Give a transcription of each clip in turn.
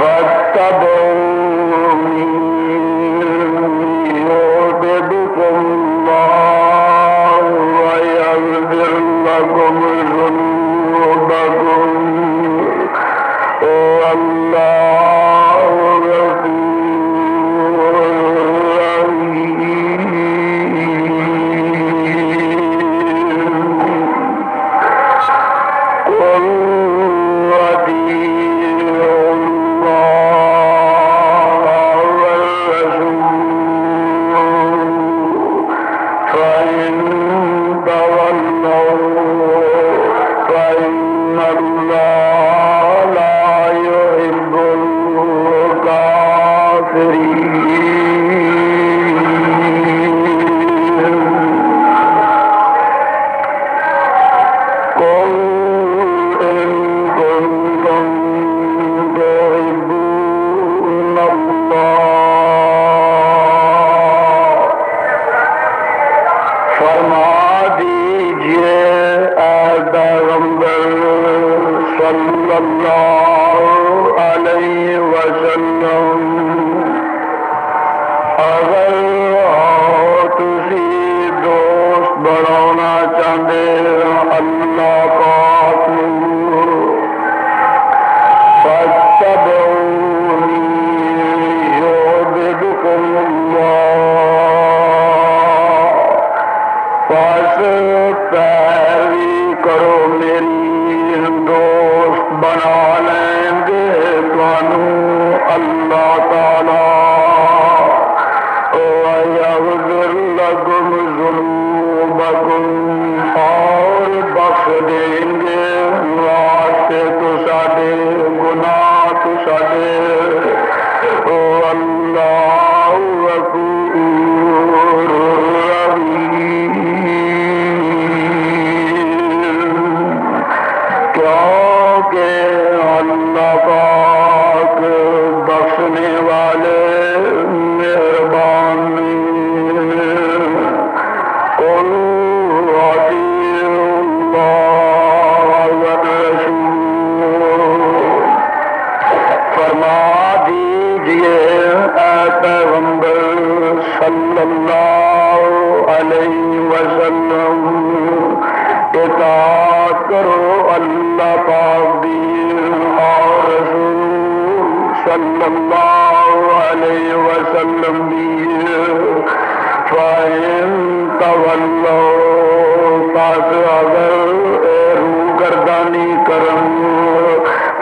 فاتبعوني يحببكم الله ويغفر لكم ذنوبكم والله غفور رحيم قل أطيعوا الله والرسول فإن تولوا فإن الله لا يحب الكافرين قل إن كنتم تحبون الله فرما دیجئے اے پیغمبر صلی اللہ علیہ وسلم اگر تسی دوست بنانا چاہتے اللہ پاک فاتبعونی یحببکم اللہ پس پیروی کرو میری دوست بنا لیں گے تانوں اللہ تعالی وَيَغْفِرْ لَكُمْ ذُنُوبَكُمْ اور بخش دیں گے واسطے تو ساڈے گناہ تو ساڈے اللہ غفور رحیم کیونکہ اللہ پاک بخشنے والے مہربان قل اطیعوا اللہ والرسول فرما دیجئے اے پیغمبر صلی اللہ علیہ وسلم اطاعت کرو اللہ پاک دی اور رسول صلی اللہ علیہ وسلم دی فَإِن تَوَلَّوْا پس اگر روگردانی کرن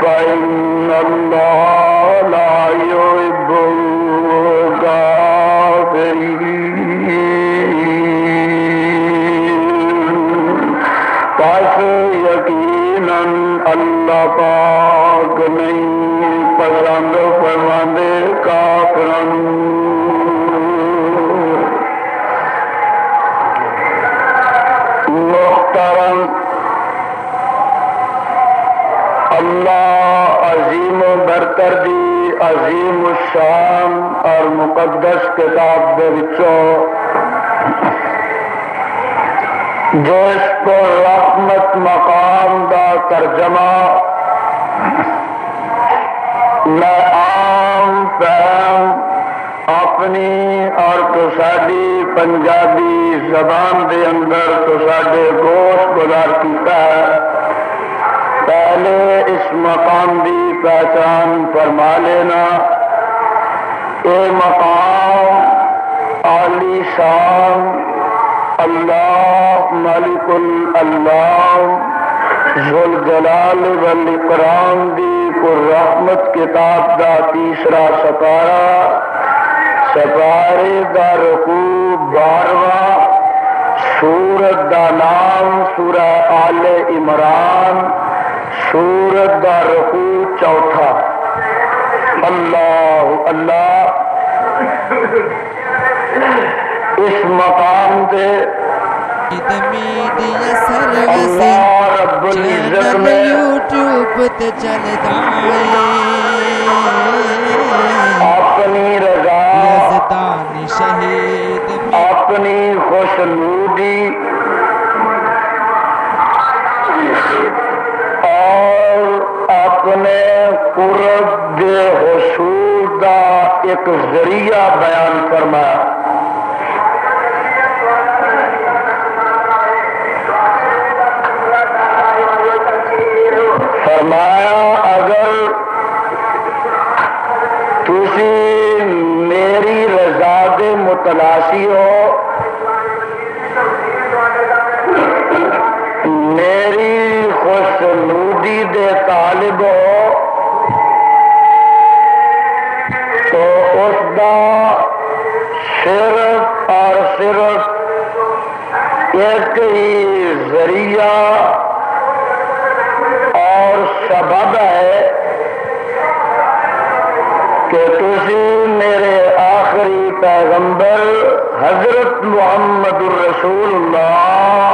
فَإِنَّ اللَّهَ لَا يُحِبُّ الْكَافِرِينَ پس یقیناً اللہ پاک نہیں پسند فرماندے کافرن محترم اللہ عظیم و برتر دی عظیم الشان اور مقدس کتاب دے وچوں جس کو رحمت مقام دا ترجمہ میں عام فہم اپنی اور تساڈی پنجابی زبان دے اندر تساڈے گوش گزار کیتا ہے پہلے اس مقام دی پہچان فرما لینا اے مقام عالی شان اللہ مالک اللہ ذوالجلال والاکرام دی پر رحمت کتاب دا تیسرا سپارہ سپارے دا رکوع 12واں سورت دا نام سورہ آل عمران سورت دا رکوع 4 اللہ اللہ اس مقام دے اللہ رب العزت میں یوٹیوب تے چلدا اپنی رضا یزدان شہید اپنی خوشنودی اور اپنے قرب دے حصول دا ایک ذریعہ بیان فرمایا۔ فرمایا اگر تسی میری رضا دے متلاسی ہو، میری خوشنودی دے طالب ہو، تو اس دا صرف اور صرف ایک ہی ذریعہ اور سبب ہے کہ تسی میرے آخری پیغمبر حضرت محمد الرسول اللہ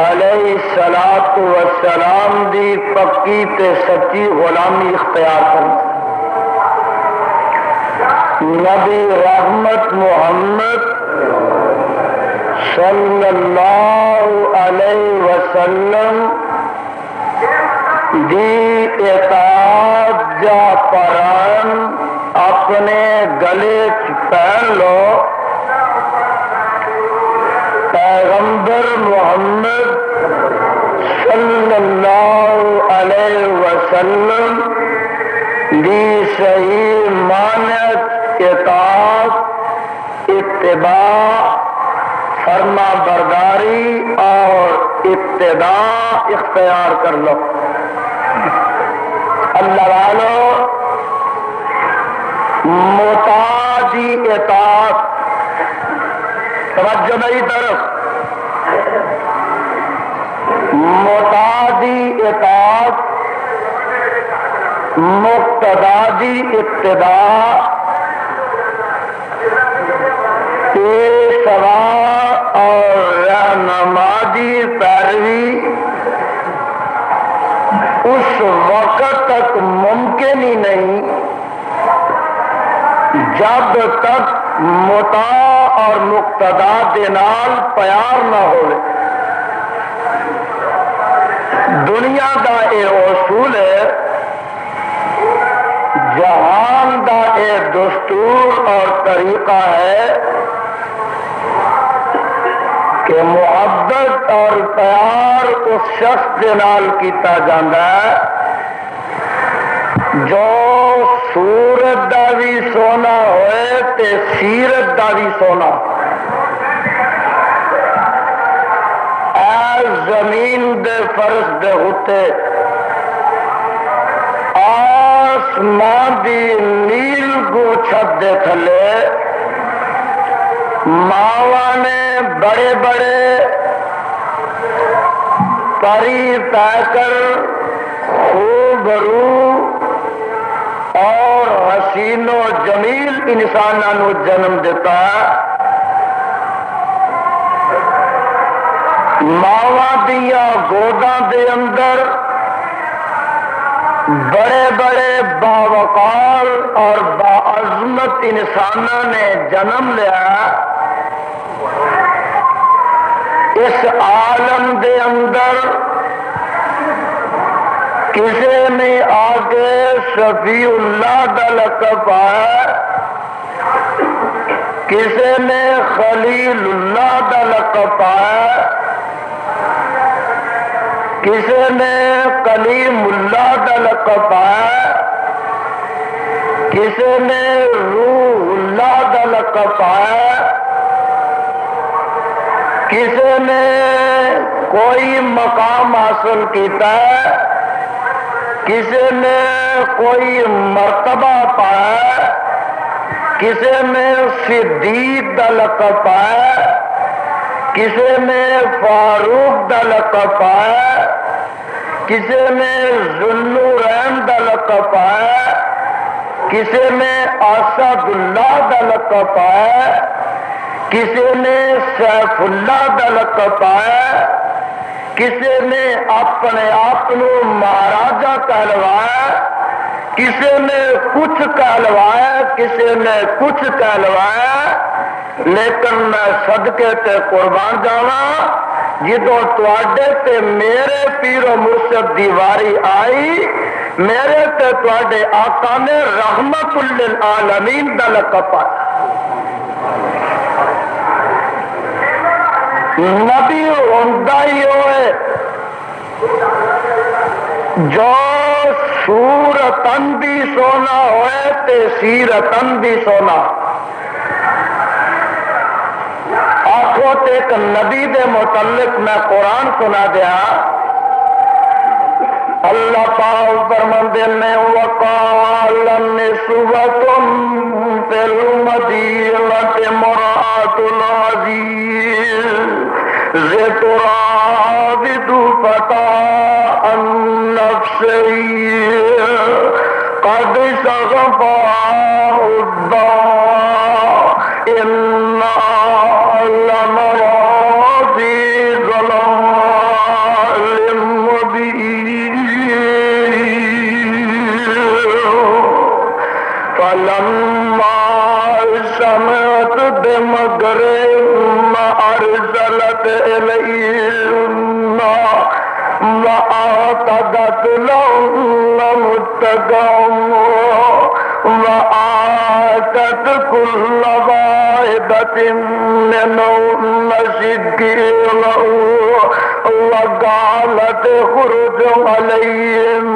علیہ الصلاۃ والسلام دی پکی تے سچی غلامی اختیار کرنا۔ نبی رحمت محمد صلی اللہ علیہ وسلم دی اطاعت جا پران اپنے گلے پہن لو۔ پیغمبر محمد صلی اللہ علیہ وسلم دی صحیح مانت اطاعت، اتباع، فرما برداری اور ابتداء اختیار کر لو۔ اللہ والو، مطاع دی اطاعت، توجہ میری طرف، مطاع دی اطاعت، مقتدا دی اتباع، پیشوا اور رہنما دی پیروی اس وقت تک ممکن ہی نہیں جب تک مطاع اور مقتدا دے نال پیار نہ ہوئے۔ دنیا دا اے اصول ہے، جہان دا اے دستور اور طریقہ ہے کہ محبت اور پیار اس شخص کے نال کیتا جاندہ ہے جو صورت دا بھی سونا ہوئے تے سیرت دا بھی سونا۔ اے زمین دے فرش دے ہوتے، آسمان دی نیل کو چھت دے تھلے، ماواں نے بڑے بڑے پری طے کر خوب رو اور حسین و جمیل انسانوں جنم دیتا ہے۔ ماواں دیاں گوداں دے اندر بڑے بڑے باوقار اور باعظمت انسانوں نے جنم لیا۔ اس عالم دے اندر کسی نے آگے شفیع اللہ دا لقب پایا، کسی نے خلیل اللہ دا لقب پایا، کسی نے کلیم اللہ دا لقب پایا، کسی نے روح اللہ دا لقب پایا، کسی نے کوئی مقام حاصل کیتا ہے، کسی نے کوئی مرتبہ پایا، کسی نے صدیق دا لقب پایا، کسی نے فاروق دا لقب پایا، کسی نے ذوالنورین دا لقب پایا، کسی نے اسد اللہ دا لقب پایا، کسی نے سیف اللہ دا لقب پایا، کسی نے اپنے آپ مہاراجا کہلوایا، کسی نے کچھ کہلوایا، کسی نے کچھ کہلوایا، لیکن میں صدقے تے قربان جاواں جدوں تواڈے تے میرے پیر و مرشد دی واری آئی میرے تے تواڈے آقا نے رحمت للعالمین دا لقب پایا. نبی ہوندا ہی ہوئے جو صورتن بھی سونا ہوئے تے سیرتن بھی سونا. آخو تے ایک نبی دے متعلق میں قرآن سنا دیا. اللہ پاک فرماندے نے وقال نسوۃ فی المدینۃ امرأۃ العزیز تراود فتاة عن نفسه قد شغفها الضاء إنا لنراها في ضلال مبين فلما سمعت بمكرهن أرسلت إليهن وأعتدت لهن متكئا وآتت كل واحدة منهن سكينا وقالت اخرج عليهم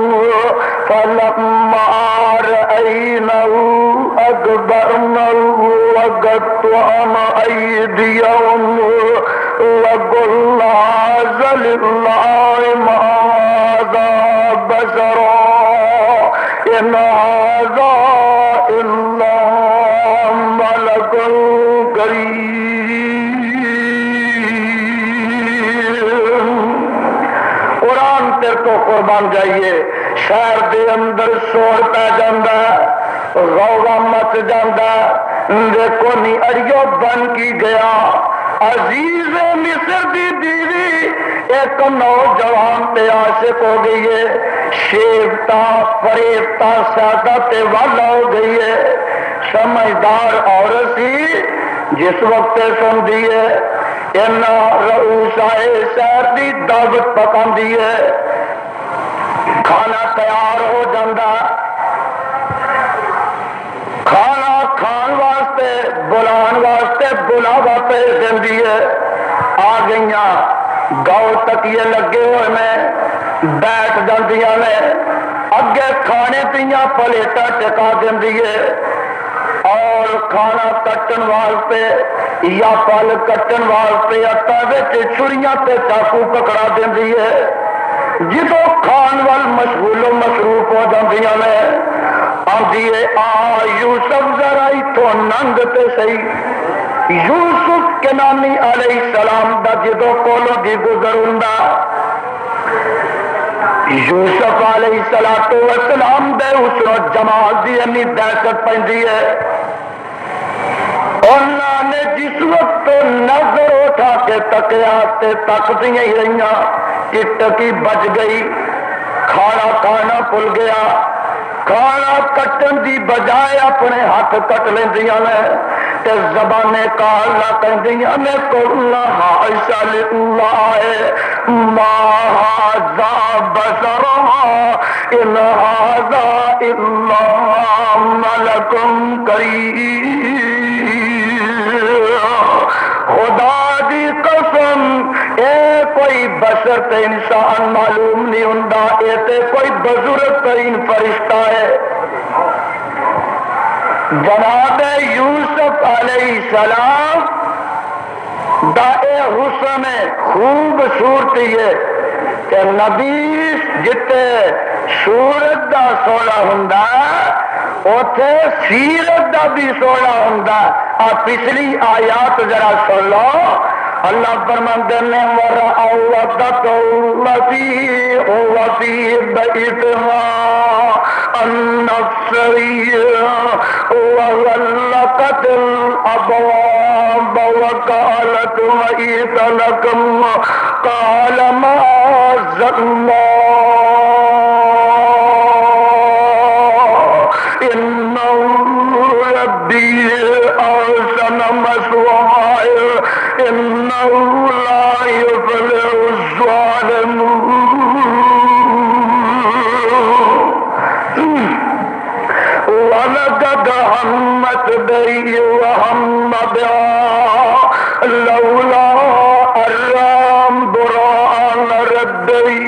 فلما رأينه أكبرنه وقطعن أيديهم وقلنا هذا لله ما هذا بشرا إن هذا إلا ملك كريم. قرآن تیرے تو قربان جائیے شہر دے اندر شور پہ جاندہ غوغا مچ جاندہ دیکھو نی اڑیو بن کی گیا. عزیز مصر دی بیوی ایک نوجوان پہ عاشق ہو گئی ہے. شیفتا فریفتا سادہ تے والا ہو گئی ہے. سمجھدار عورت سی جس وقت سن دی ہے اینا رؤوسائے شہر دی دعوت پکاندی ہے. کھانا تیار ہو جاندہ کھانا کھان واسطے بلان واسطے بلاوا پیش دیندی ہے. آ گئیاں گاؤ تکیے لگے ہوئے میں بیٹھ جاندیاں نے اگے کھانے پیاں پلیٹا ٹکا دیندی ہے اور کھانا کٹن واسطے یا پل کٹن واسطے آٹا وچ چھریاں تے چاقو پکڑا دیندی ہے. جدوں کھان وال مشغول و مصروف ہو جاندیاں نے آندی ہے آ یوسف ذرا اتھوں ننگ تے صحیح. یوسف کنانی علیہ السلام دا جدوں کولوں دی گزر ہوندا یوسف علیہ السلام دے حسن و جمال دی انی دہشت پیندی ہے. انہاں نے جس وقت نظر اٹھا کے تکیا تے تکدیاں ہی رہیاں کہ ٹکی بچ گئی. کھانا کھانا بھول گیا. کھانا کٹن دی بجائے اپنے ہاتھ کٹ لیندیاں نے تے زبانے کالنا کہندیاں نے قلنا حاشا للہ ما ھذا بشرا ان ھذا الا ملک کریم. خدا دی قسم اے کوئی بشر تے انسان معلوم نہیں ہوندا اے تے کوئی بزرگ ترین فرشتہ ہے. جناب یوسف علیہ السلام دا اے حسن خوبصورتی ہے کہ نبی جتے صورت دا سونا ہوندا اوتھے سیرت دا بھی سونا ہوندا. آ پچھلی آیات ذرا سن لو. اللہ فرماندے نے ورأوا التي هو في بيتها النفسية وغلقت الأبواب وقالت هيت لكم قال معاذ الله إنه ربي أحسن مثواي إنه لا يفلح ولقد همت به وهم بها لولا أن برهان ربه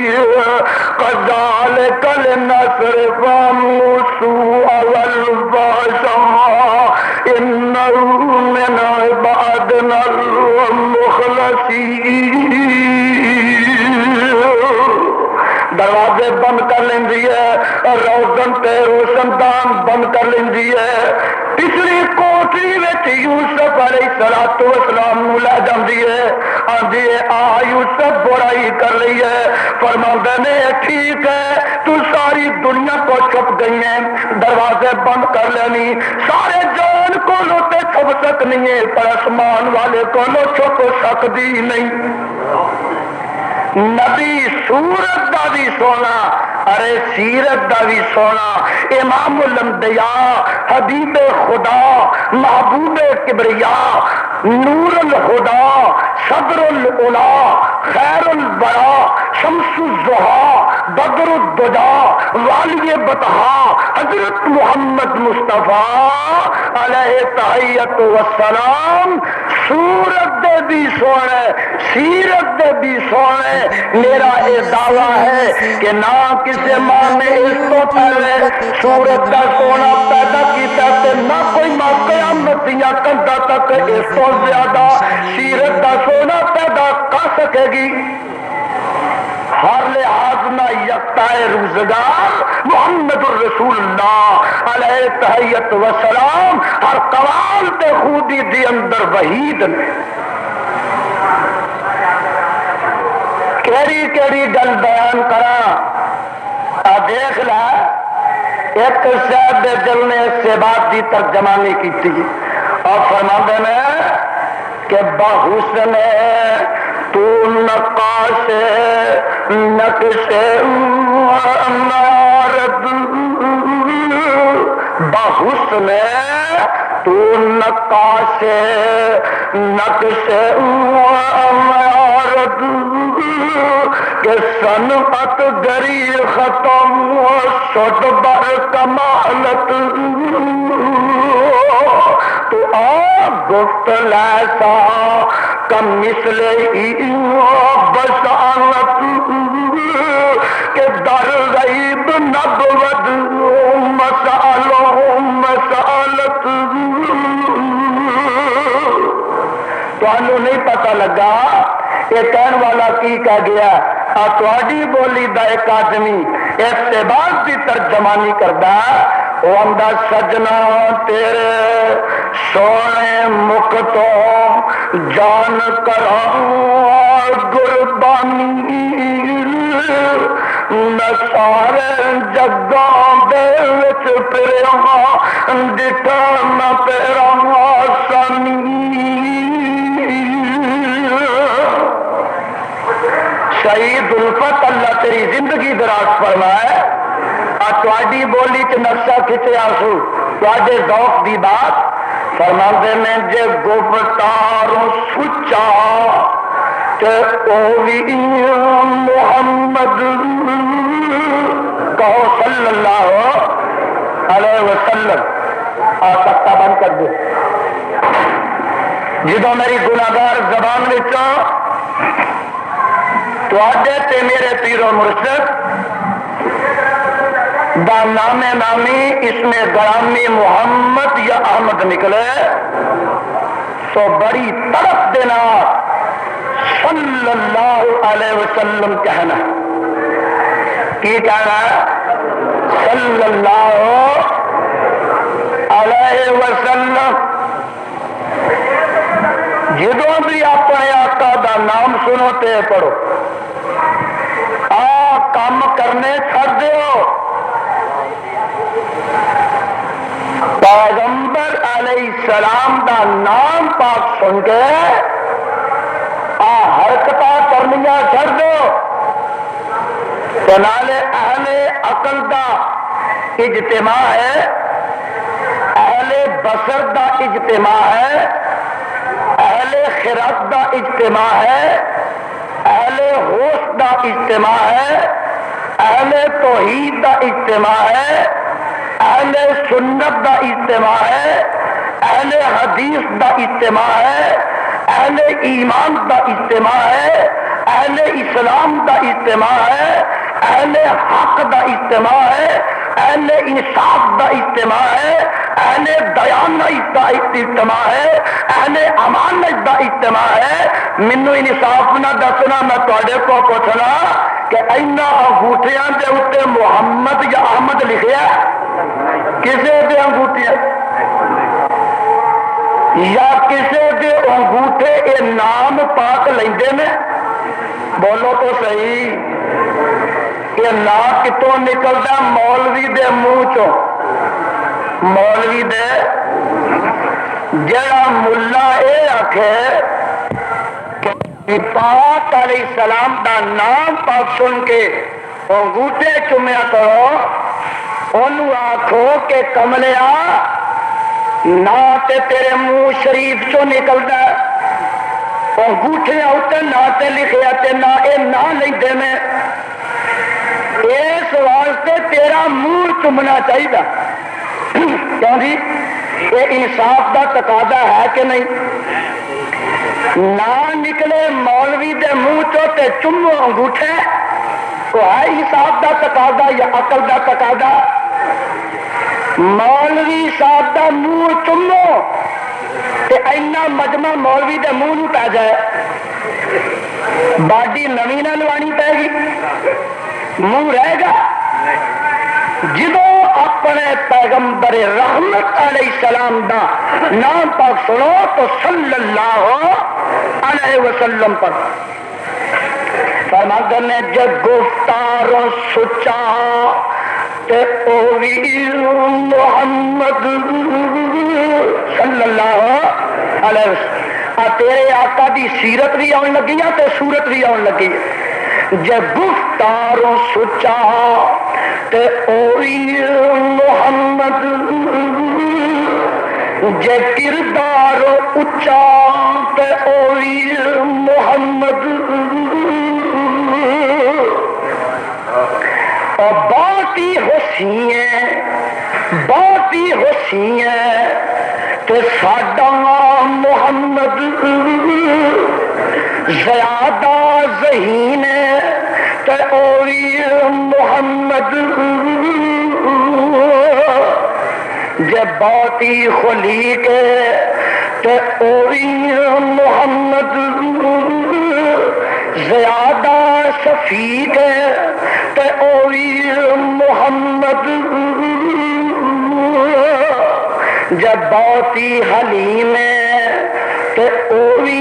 كذلك لنصرف عنه السوء والفحشاء إنه من عبادنا المخلصين. دروازے بند کر لیندی ہے، روزن تے روشن دان بند کر لیندی ہے. پچھلی کوٹری وچ یوسف علیہ السلام نو لے جاندی ہے، آندی ہے آ یوسف برائی کر رہی ہے. فرماندے نے ٹھیک ہے تو ساری دنیا کو چھپ گئی ہے، دروازے بند کر لینی، سارے جان کو تے چھپ سکنی ہے پر آسمان والے کو چھپ سکتی نہیں. نبی صورت دا بھی سونا، ارے سیرت دا بھی سونا، امام الانبیاء، حبیب خدا، محبوب کبریا، نور الہدا، صدر العلا، خیر البرا، شمس الضحا، بدر الدجا، والی بطحا، حضرت محمد مصطفیٰ علیہ تحیت والسلام. سورت دے بھی سونے، سیرت دے بھی سونے. میرا یہ دعویٰ ہے کہ نہ کسی ماں نے اس کو پہلے سورت کا سونا پیدا کیتا تے نہ کوئی ماں قیامت یا کندا تک اس کو زیادہ سیرت کا سونا پیدا کر سکے گی. ہر لحاظ نہ یکتا روزگار محمد الرسول اللہ علیہ تحیت وسلام. ہر قوال تے خودی دی اندر وحید نے کیڑی کیڑی گل بیان کرا. دیکھ لا ایک شاید دل نے اس سے بات کی ترجمانی کی تھی اور فرماندے نے کہ بحسن تو نقاش نقش عمارت، بحسن تو نقاش نقش عمارت کہ صنعت گری ختم شد بر کمالت. تو آپ گفت لیسا کم مثل بشانت کہ در غیب نبود مسالت. تو نہیں پتہ لگا یہ کہن والا کی کہہ گیا. تھوڑی بولی دا ایک آدمی اس سے بعد بھی ترجمانی کردا وہ آندا سجنا تیرے سونے مکھ تو جان کراں قربانی میں سارے جگاں دے وچ پھراں ڈٹھا نہ تیرا آسانی. شہید الفت اللہ تیری زندگی دراز فرمائے. تھوڑی بولی چ نقشہ کھچیا سو تھوڑے ذوق دی بات فرماندے نے جے گفتاروں سچا تے او وی محمد کہو صلی اللہ علیہ وسلم. تختہ بند کر دے. جدو میری گناہگار زبان وچوں تے میرے پیر و مرشد دا نام نامی اس میں گرامی محمد یا احمد نکلے تو بڑی طرف دینا صلی اللہ علیہ وسلم کہنا. کی کہنا؟ صلی اللہ علیہ وسلم. جدوں بھی اپنے آقا دا نام سنو تے پڑھو. کام کرنے چھڑ دیو. پیغمبر علیہ السلام دا نام پاک سن کے حرکت کرنیاں چھڑ دو. نالے اہل عقل دا اجتماع ہے، اہل بصر دا اجتماع ہے، اہل خرد دا اجتماع ہے، اہل ہوش دا اجتماع ہے، اہل توحید دا اجتماع ہے، اہل سنت دا اجتماع ہے، اہل حدیث دا اجتماع ہے، اہل ایمان دا اجتماع ہے، اہل اسلام دا اجتماع ہے، اہل حق دا اجتماع ہے، اہل انصاف دا اجتماع ہے، اہل دیانت دا اجتماع ہے، اہل امانت دا اجتماع ہے۔ مینو انصاف نہ دسنا، میں تواڈے کو پوچھنا کہ اینا انگوٹھیاں دے اوتے محمد یا احمد لکھیا کسے دے انگوٹھیاں یا کسے دے انگوٹھے اے نام پاک لیندے نے؟ بولو تو صحیح، یہ نام کتوں نکلدا؟ مولوی دے منہ چوں، مولوی دے جڑا ملا اے آکھے کہ پاک علیہ السلام دا نام پاک سن کے انگوٹھے چومیا کرو، انہوں آکھو کہ کملیا نہ تے تیرے منہ شریف چوں نکلدا، انگوٹھے اوتے نہ تے لکھیا تے نہ اے نہ لیندے نے، اس واسطے تیرا منہ چومنا چاہیے۔ کیوں جی؟ یہ انصاف دا تقاضا ہے کہ نہیں؟ نہ نکلے مولوی دے منہ چوں تے چومو انگوٹھے، تو ہے انصاف دا تقاضا یا عقل دا تقاضا؟ مولوی صاحب دا منہ چومو تے اینا مجمع مولوی دے منہ نو پی جائے، باڈی نویں نہ لوانی پے گی، منہ رہے گا؟ جدو اپنے پیغمبر رحمت علیہ السلام دا نام پاک سنو تو صلی اللہ علیہ وسلم پر فرماتے نے جب گفتاروں سچا تے او وی محمد صلی اللہ علیہ وسلم، تیرے آقا دی سیرت بھی آن لگی ہے تے صورت بھی آن لگی ہے۔ جے گفتاروں سچا تے اوی محمد، جے کردار اچا تے اوی محمد، اور باقی حسین باقی حسین تے ساڈا محمد، زیادہ ذہین تے اوی محمد، جے باقی خلیق تے اوی محمد، زیادہ شفیق تے اوی محمد، جب باتی حلیم تے اوی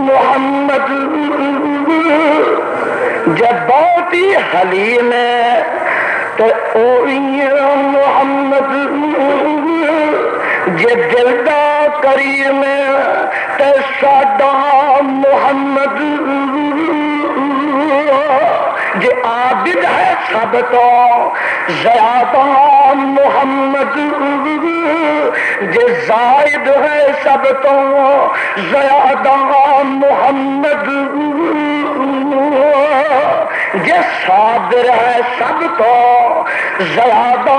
محمد، جب باتی حلیم تے اوی محمد، جے دلدا کریم تے ساڈا محمد، جے عابد ہے سب تو زیادہ محمد، جے زائد ہے سب تو زیادہ محمد، جے صابر ہے سب تو زیادہ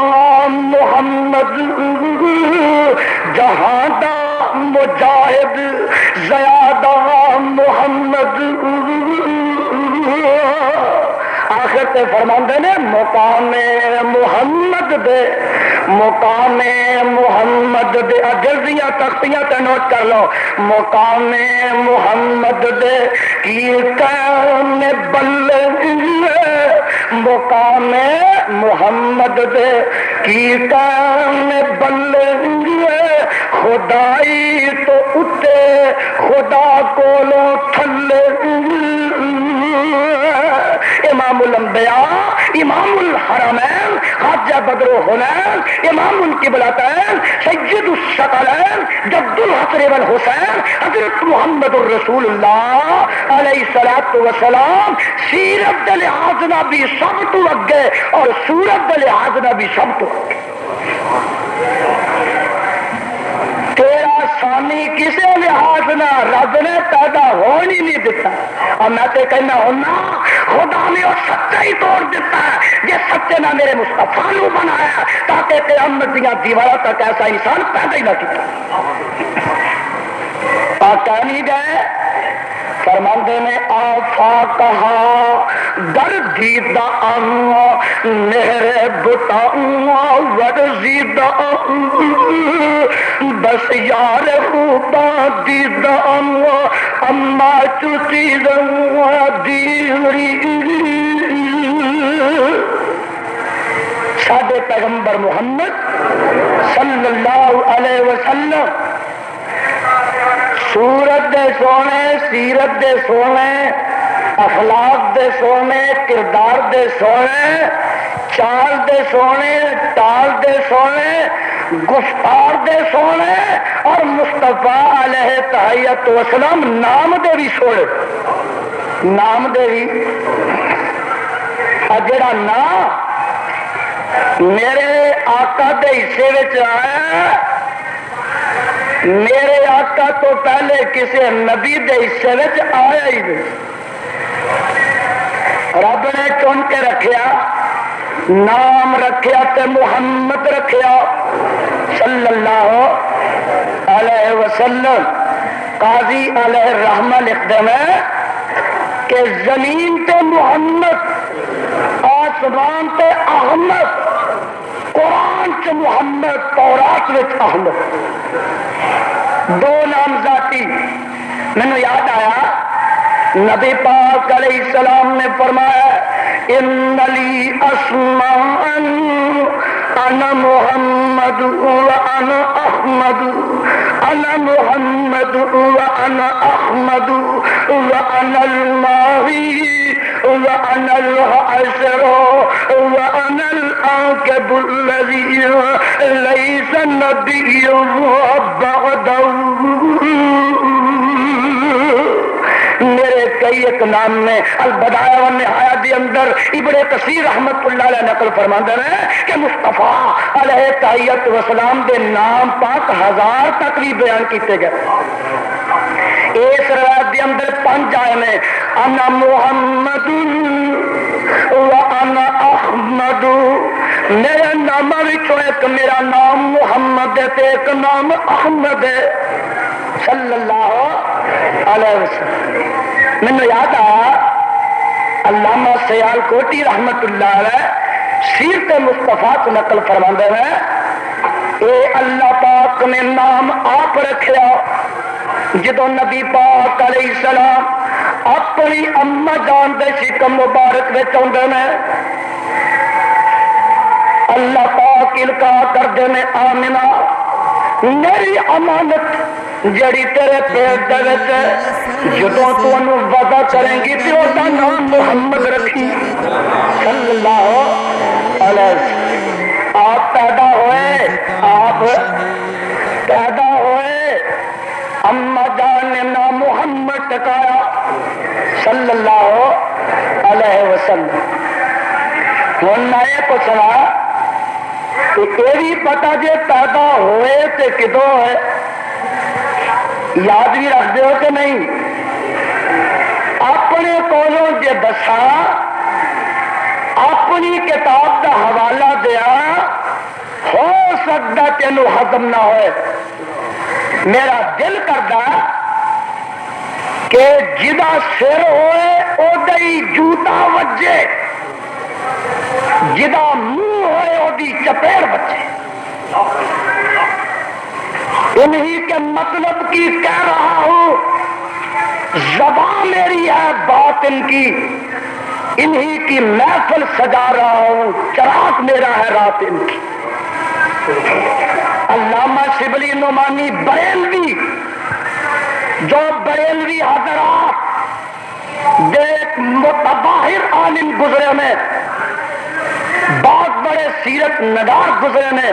محمد، جہاں دا مجاہد زیادہ محمد۔ آخر تے فرماندے نے مقام محمد دے، مقام محمد دے، جلدیاں تختیاں تے نوٹ کر لو، مقام محمد دے کی کام بلند، مقام محمد دے کی کام بلند، خدائی تو اتے خدا کولوں تھلے، امام الانبیاء، امام الحرمین، خواجہ بدر و حنین، امام القبلتین، سید الثقلین، جد الحسن والحسین، حضرت محمد الرسول اللہ علیہ الصلوۃ والسلام، سیرت دے لحاظ نہ بھی سب تو اگے اور صورت دے لحاظ نہ بھی سب تو اگے۔ تیرا ثانی کسے لحاظ نہ رب نے پیدا ہون ہی نہیں دیتا، اور میں تے کہنا ہونا خدا نے وہ سچا ہی توڑ دیتا ہے یہ سچے نہ میرے مصطفیٰ نو بنایا تاکہ قیامت دیا دیواروں تک ایسا انسان پیدا ہی نہ کیا کہہ نہیں گئے فرماندے نے آفا کہا در دیدہ میرے بتا ورزیدہ بس یار خوبا دیدہ اما چوتی دیوری ساڈے پیغمبر محمد صلی اللہ علیہ وسلم صورت دے سونے سیرت دے سونے اخلاق دے سونے کردار دے سونے چال دے سونے ٹال دے سونے گفتار دے سونے اور مصطفیٰ علیہ تحیت وسلم نام دے بھی سونے نام دے بھی جڑا نام میرے آقا دے حصے وچ آیا میرے آقا تو پہلے کسی نبی دے حصے وچ آیا ہی نہیں رب نے چن کے رکھیا نام رکھیا تے محمد رکھیا صلی اللہ علیہ وسلم قاضی علیہ الرحمہ لکھتے ہیں کہ زمین تے محمد آسمان تے احمد قرآن چ محمد تورات وچ احمد دو نام ذاتی مینوں یاد آیا نبی پاک علیہ السلام نے فرمایا ان لی اسماء انا محمد وانا احمد انا محمد وانا احمد وانا الماضي وانا الحشر وانا العاقب الذي ليس نبي بعده میرے کئی ایک نام میں البدایہ والنہایہ دی اندر ابن کثیر رحمت اللہ علیہ نقل فرماندے ہیں کہ مصطفیٰ علیہ تحیت وسلام دے نام پاک 1000 تک بھی بیان کیتے گئے اس روایت دے اندر 5 آئے میں انا محمد وانا احمد میرے نام وچوں ایک میرا نام محمد ہے تے ایک نام احمد ہے صلی اللہ علیہ وسلم مینوں یاد آیا علامہ سیال کوٹی رحمت اللہ علیہ سیرت مصطفیٰ کو نقل فرماندے ہیں اے اللہ پاک نے نام آپ رکھیا جدو نبی پاک علیہ السلام اپنی اما جان دے شکم مبارک وچ اوندے نے اللہ پاک القا کردے نے آمنہ میری امانت جڑی تیرے پیٹ دے وچ جدوں تو انہوں وعدہ کریں گی تے اودا نام محمد رکھی صلی اللہ علیہ وسلم آپ پیدا ہوئے اما جان نے نام محمد ٹکایا صلی اللہ علیہ وسلم ہن میں پوچھنا کہ یہ بھی پتا جے پیدا ہوئے تے کدوں ہے یاد بھی رکھ دے ہو کہ نہیں اپنے کولوں جے دسا اپنی کتاب کا حوالہ دیا ہو سکتا تینوں ہضم نہ ہوئے میرا دل کردا کہ جدا سر ہوئے اودا ہی جوتا وجے جدا منہ ہوئے اودی چپیڑ بچے انہی کے مطلب کی کہہ رہا ہوں زبان میری ہے باطن کی انہی کی محفل سجا رہا ہوں چراغ میرا ہے رات ان کی علامہ شبلی نعمانی بریلوی جو بریلوی حضرات دیکھ متباہر عالم گزرے میں بہت بڑے سیرت نگار گزرے میں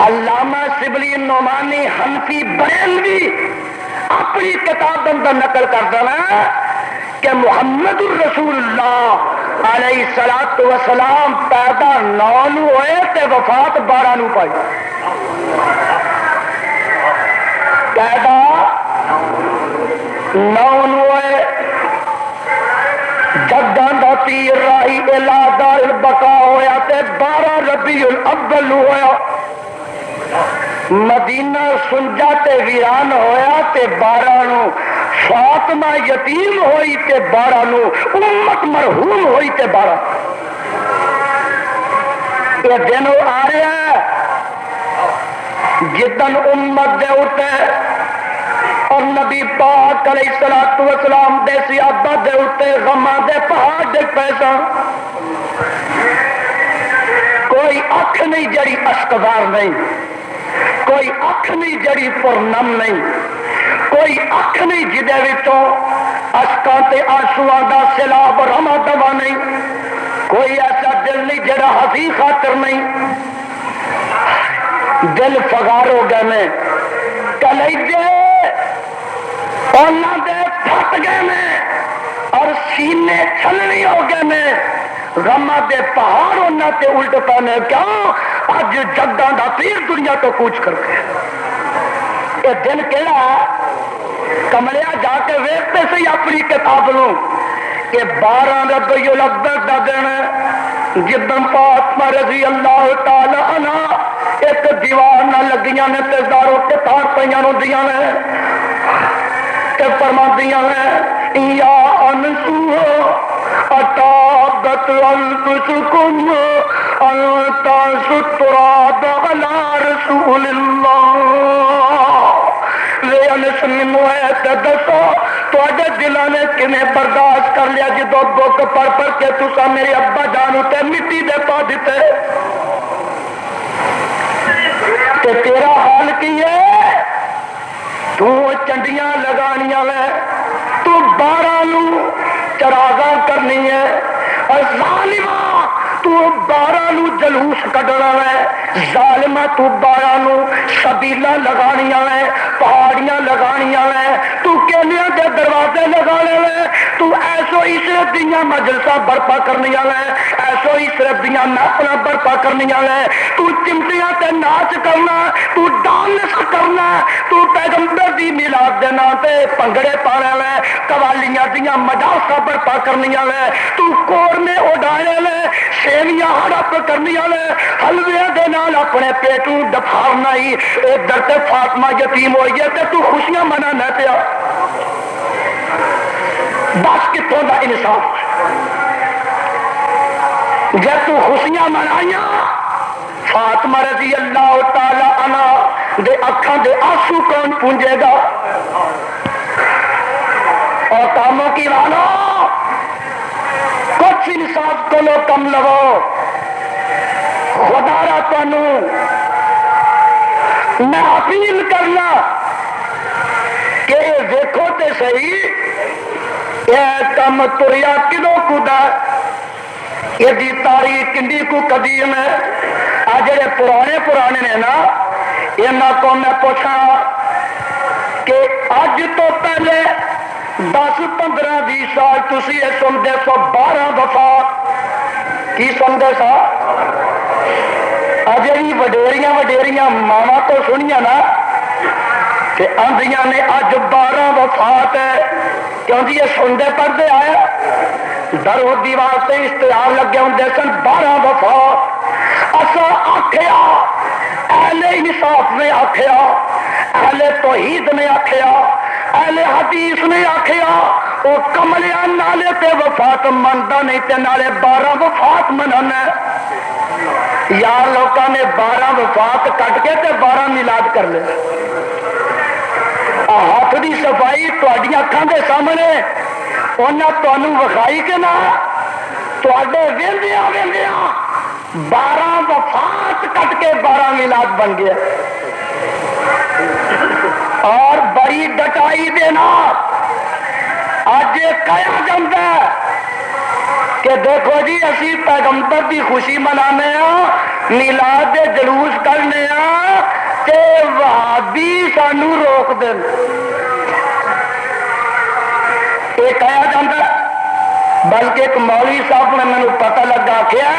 علامہ شبلی نعمانی حنفی بریلوی اپنی کتاب اندر نقل کر دینا کہ محمد الرسول اللہ علیہ السلام پیدا 9 ہوئے تے وفات 12 پائی پیدا 9 ہوئے جب 12 ربیع الاول ہویا مدینہ سنجا تے ویران ہویا تے 12 نو فاطمہ یتیم ہوئی تے 12 نو امت مرحوم ہوئی تے 12 یہ دن آ رہا ہے جدن امت دے اٹھے اور نبی پاک علیہ الصلوۃ والسلام دے صحابہ دے اٹھے غماں دے پہاڑ دے پیسا کوئی اکھ نہیں جڑی اشکبار نہیں کوئی اکھ نہیں جڑی پرنم نہیں کوئی اکھ نہیں جدے وچوں اشکاں تے آنسواں دا سیلاب رما دوا نہیں کوئی ایسا دل نہیں جڑا ہنسی خاطر نہیں دل فگار ہو گئے میں کلیجے انہاں دے پھٹ گئے میں اور سینے چھلنی ہو گئے میں غمہ دے پہاڑ انہاں تے الٹ پانے کیوں اج جگاں دا پیر دنیا تو کوچ کر گئے یہ دن کہڑا کملیا جا کے ویکھتے سی اپنی کتاب نو کہ 12 ربیع الاول دا دن جدن فاطمہ رضی اللہ تعالی عنہ ایک دیوار نہ لگیاں نے تے داروں کے تار پیاں ہوندیاں نے تے فرماندیاں نے یا انسو اتابت انفسکم انت ستراد علی رسول اللہ لے انس منو ہے تے دسو تواڈے دلاں نے کنے برداشت کر لیا جدو بک پڑھ پڑھ کے تساں میرے ابا جان تے مٹی دے پا دتے تے تیرا حال کی ہے تو چنڈیاں لگانیاں لے تو 12 نو چراغاں کرنی ہے اور ظالمہ تو 12 نو جلوس کڈنا ہے ظالمہ تو 12 نو سبیلاں لگانیاں لے پہاڑیاں لگانیاں لے تو کیلیاں دے دروازے لگانے لے تو ایسو عشرت دیاں مجلساں برپا کرنیاں لے ایسو عشرت دیاں محفلاں برپا کرنیاں لے تو چمٹیاں تے ناچ کرنا تو ڈانس کرنا تو پیغمبر دی میلاد دے نام تے پنگڑے پانے لے قوالیاں دیاں مجالساں برپا کرنیاں لے تو قورمے اڈانے لے سیویاں ہڑپ کرنیاں لے حلوے دے نال اپنے پیٹوں ڈپھارنا ہی ادھر تے فاطمہ یتیم ہوئی ہے تے تو خوشیاں منانا پیا بس کتوں دا انصاف جب تو خوشیاں منائیاں فاطمہ رضی اللہ تعالی عنہ دے اکھاں دے آنسو کون پونجے گا اور کاموں کی والو کچھ انصاف کو لو کم لگو خدا را تانوں میں اپیل کرنا کہ دیکھو تے صحیح یہ کم تریا کدوں کدا یہ دی تاریخ کنڈی کو قدیم ہے آج جڑے پرانے نے نا انہاں کو میں پوچھا کہ اج تو پہلے 10-15-20 سال تسی یہ سمجھے سو 12 وفات کی سمجھے سا اجی وڈیریاں ماما تو سنیا نا کہ آندیاں نے اج 12 وفات ہے کیوں جی یہ سنتے پڑھتے آئے درو دیوار سے اشتہار لگے ہوں سن 12 وفات اسا آکھیا اہل انصاف نے آکھیا اہل توحید نے آکھیا اہل حدیث نے آکھیا وہ کملیا نالے تے وفات منتا نہیں تے نالے 12 وفات منانا یار لوگوں نے 12 وفات کٹ کے تے 12 میلاد کر لے ہاتھ دی صفائی تہاڈیاں اکھاں دے سامنے انہاں تانوں وکھائی کہ نہ تہاڈے ویندیاں 12 وفات کٹ کے 12 میلاد بن گیا اور بڑی ڈٹائی دے نال اج کہا جاندا ہے کہ دیکھو جی اسی پیغمبر دی خوشی منانے ہاں میلاد دے جلوس کرنے ہاں تے وہابی سانو روک دین یہ کہا جاندا بلکہ ایک مولوی صاحب نے مینوں پتہ لگا کیا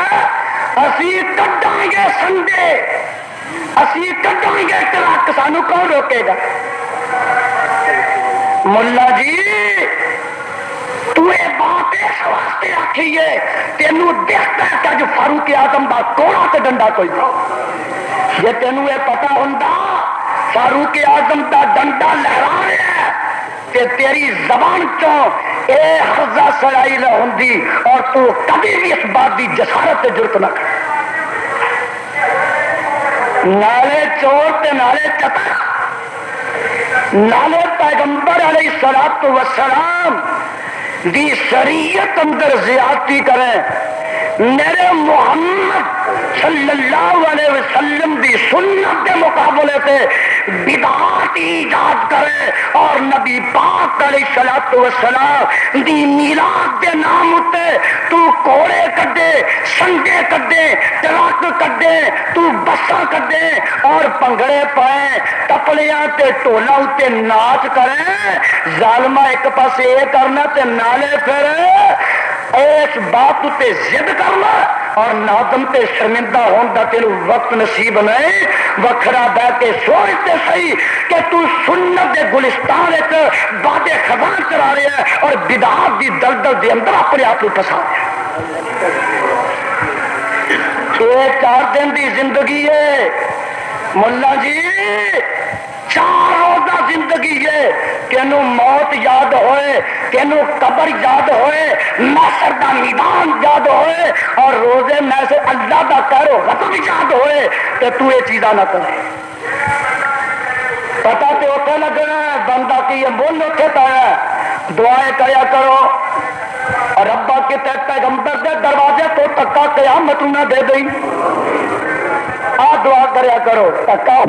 اسی کڈاں گے سنڈے اسی کڈاں گے ٹرک سانو کون روکے گا ملا جی تو یہ باتیں واسطے آخیے تینوں دیکھتا ہے کہ جو فاروق اعظم دا کوڑا تے ڈنڈا کوئی نہیں. جے تینوں یہ پتا ہوندا فاروق اعظم دا ڈنڈا لہرا رہا ہے تے تیری زبان چوں اے حرزہ سڑائی نہ ہوندی اور تو کبھی بھی اس بات دی جسارت تے جرت نہ کر. نالے چور تے نالے چتر نالے پیغمبر علیہ الصلوۃ والسلام دی شریعت اندر زیادتی کریں, میرے محمد صلی اللہ علیہ وسلم دی سنت کے مقابلے سے بدعات ایجاد کرے اور نبی پاک علیہ الصلوۃ والسلام دی میلاد کے نام اتے تو کوڑے کڈے, سنگے کڈے, ٹرک کڈے, تو بساں کڈے اور پنگڑے پائے, ٹپلیاں تے ٹولا اتے ناچ کریں. ظالمہ ایک پاس یہ کرنا تے نالے پھر اس بات تے ضد کرنا اور نادم تے شرمندہ ہون دا تینوں وقت نصیب نہیں. وکھرا بہ کے سوچتے صحیح کہ تو سنت دے گلستان وچ باد خزاں چلا رہا ہے اور بدعات دی دلدل دے اندر اپنے آپ کو پھنسا رہا ہے. یہ 4 دن دی زندگی ہے ملا جی, 4 روزہ زندگی ہے. تینوں موت یاد ہوئے, تینوں قبر یاد ہوئے, محشر دا میدان یاد ہوئے اور روزے میں سے اللہ دا قہر و غضب یاد ہوئے کہ تو یہ چیزاں نہ کرے. پتا تے اوتھے لگنا ہے بندہ کی یہ مول اوتھے پایا. دعائیں کریا کرو اور ربا کے پیغمبر دے دروازے تو تکا قیامت نہ دے گئی. آ دعا کریا کرو تکا